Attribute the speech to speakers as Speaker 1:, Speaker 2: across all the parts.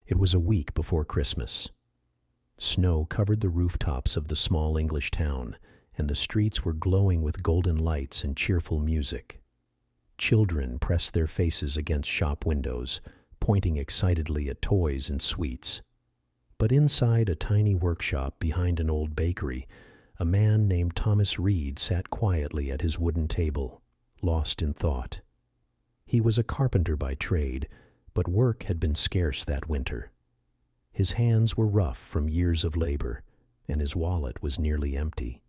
Speaker 1: It was a week before Christmas. Snow covered the rooftops of the small English town, and the streets were glowing with golden lights and cheerful music. Children pressed their faces against shop windows, pointing excitedly at toys and sweets. But inside a tiny workshop behind an old bakery, a man named Thomas Reed sat quietly at his wooden table, lost in thought. He was a carpenter by trade, but work had been scarce that winter. His hands were rough from years of labor, and his wallet was nearly empty.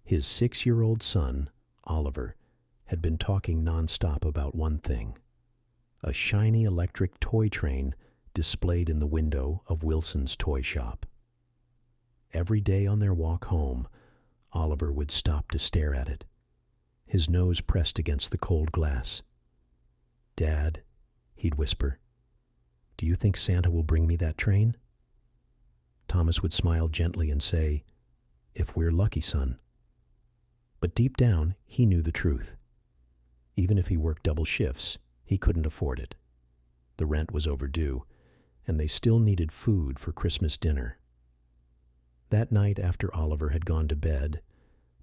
Speaker 1: His 6-year-old son, Oliver, had been talking nonstop about one thing: a shiny electric toy train displayed in the window of Wilson's toy shop. Every day on their walk home, Oliver would stop to stare at it, his nose pressed against the cold glass. "Dad," he'd whisper, "do you think Santa will bring me that train?" Thomas would smile gently and say, "If we're lucky, son." But deep down, he knew the truth. Even if he worked double shifts, he couldn't afford it. The rent was overdue, and they still needed food for Christmas dinner. That night after Oliver had gone to bed,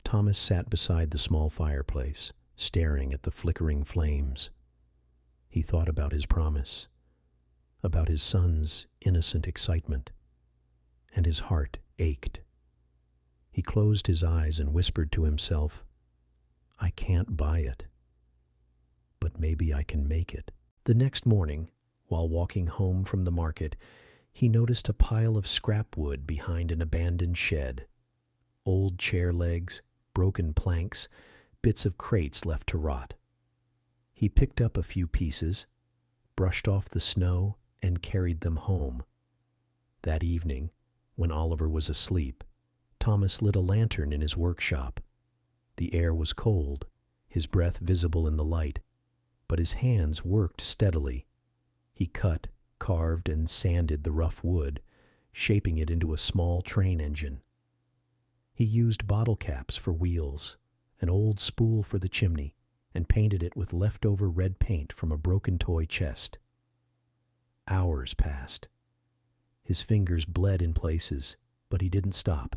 Speaker 1: Thomas sat beside the small fireplace, staring at the flickering flames. He thought about his promise, about his son's innocent excitement, and his heart ached. He closed his eyes and whispered to himself, "I can't buy it, but maybe I can make it." The next morning, while walking home from the market, he noticed a pile of scrap wood behind an abandoned shed. Old chair legs, broken planks, bits of crates left to rot. He picked up a few pieces, brushed off the snow, and carried them home. That evening, when Oliver was asleep, Thomas lit a lantern in his workshop. The air was cold, his breath visible in the light, but his hands worked steadily. He cut, carved, and sanded the rough wood, shaping it into a small train engine. He used bottle caps for wheels, an old spool for the chimney, and painted it with leftover red paint from a broken toy chest. Hours passed. His fingers bled in places, but he didn't stop.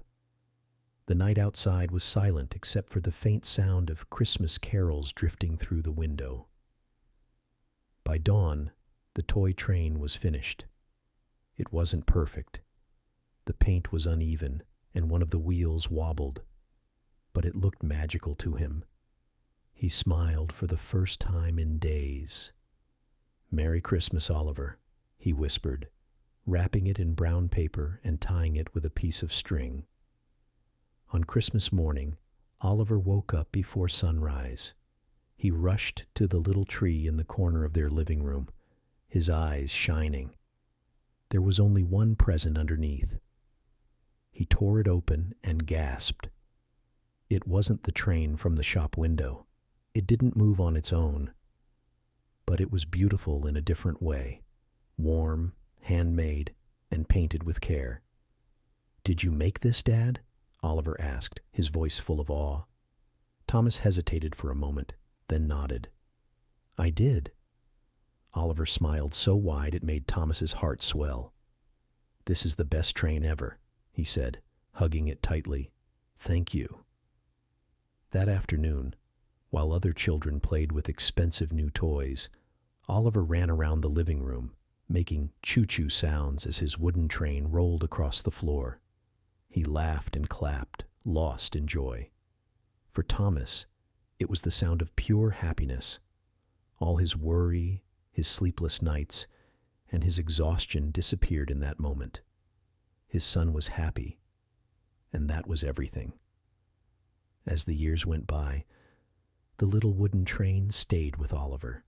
Speaker 1: The night outside was silent except for the faint sound of Christmas carols drifting through the window. By dawn, the toy train was finished. It wasn't perfect. The paint was uneven, and one of the wheels wobbled, but it looked magical to him. He smiled for the first time in days. "Merry Christmas, Oliver," he whispered, wrapping it in brown paper and tying it with a piece of string. On Christmas morning, Oliver woke up before sunrise. He rushed to the little tree in the corner of their living room, his eyes shining. There was only one present underneath. He tore it open and gasped. It wasn't the train from the shop window. It didn't move on its own. But it was beautiful in a different way, warm, handmade, and painted with care. "Did you make this, Dad?" Oliver asked, his voice full of awe. Thomas hesitated for a moment, then nodded. "I did." Oliver smiled so wide it made Thomas's heart swell. "This is the best train ever," he said, hugging it tightly. "Thank you." That afternoon, while other children played with expensive new toys, Oliver ran around the living room, making choo-choo sounds as his wooden train rolled across the floor. He laughed and clapped, lost in joy. For Thomas, it was the sound of pure happiness. All his worry, his sleepless nights, and his exhaustion disappeared in that moment. His son was happy, and that was everything. As the years went by, the little wooden train stayed with Oliver.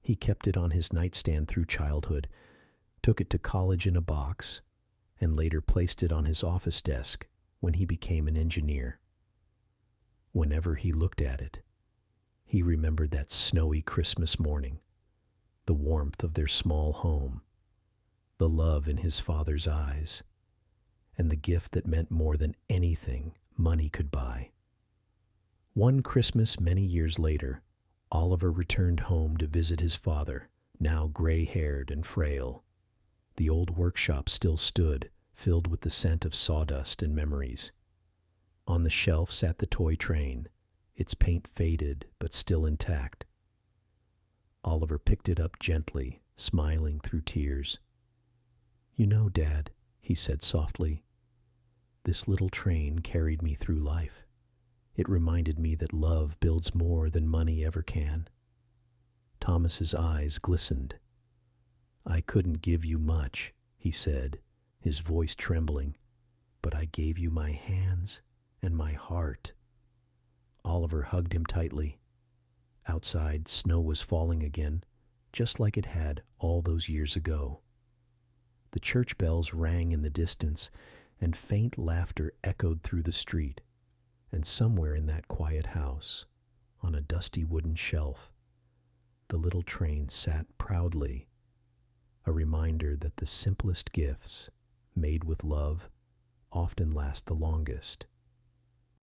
Speaker 1: He kept it on his nightstand through childhood, took it to college in a box, and later placed it on his office desk when he became an engineer. Whenever he looked at it, he remembered that snowy Christmas morning, the warmth of their small home, the love in his father's eyes, and the gift that meant more than anything money could buy. One Christmas many years later, Oliver returned home to visit his father, now gray-haired and frail. The old workshop still stood, filled with the scent of sawdust and memories. On the shelf sat the toy train, its paint faded but still intact. Oliver picked it up gently, smiling through tears. "You know, Dad," he said softly, "this little train carried me through life. It reminded me that love builds more than money ever can." Thomas's eyes glistened. "I couldn't give you much," he said, his voice trembling, "but I gave you my hands and my heart." Oliver hugged him tightly. Outside, snow was falling again, just like it had all those years ago. The church bells rang in the distance, and faint laughter echoed through the street. And somewhere in that quiet house, on a dusty wooden shelf, the little train sat proudly, a reminder that the simplest gifts, made with love, often last the longest.